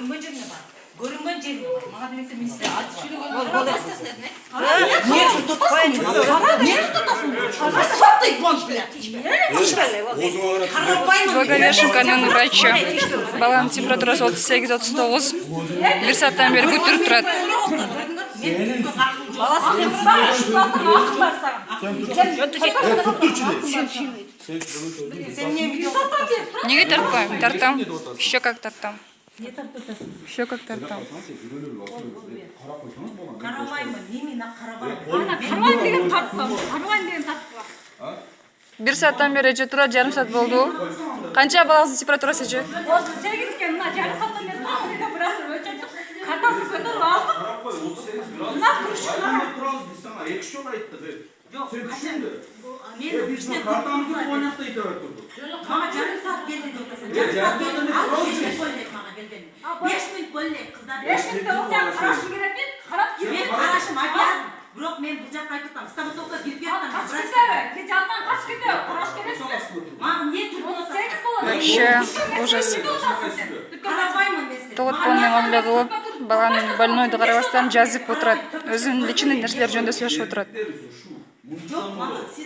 көрінген жеріне бар. Көрінген жеріне бар. Маған демесе мен сізді Благовещенканың врачы. Баланың температурасы 38-39. Bir saatten beri götürüp тұрады. Неге тартпаймын? Тартам. Еще как тартам. Еще как тартам. қарамаймын, немен қарабаймын. Қаруан деген тартпам. Қаруан деген тартпам. Bir saatten beri ece тұрады, жарым саат болды. Қанша балаңыздың температурасы ece? 38-ке мына жарым сааттан бері тұрмын дейді, біраз өлшеп картасын көтеріп алдық. Мына күріші Жоқ, мен ішіне картаны күтіп ойнақта ете өттірді. Маған жарым саат келді деп отырсың. Жарым саат келді, аз 5 минут бөлек маған келген. 5 минут бөлек, қыздар. 5 минутта болсаң қарашым керек мен, қарап келіп Мен қарашым обязан. Бірақ мен бұл жаққа айтып тұрмын. Стоматологқа келіп кеттім. қашып кетеді, жалған қашып кетеді, қараш кересің. Маған не түрін 38 болады. Вообще ужас. қарабаймын мен сізді. Тоғытпонның аңда болып, баланың больнойды қарабастан жазып отырады. Өзінің личный нәрселер жөнінде сөйлесіп отырады. Жоқ, маған сіз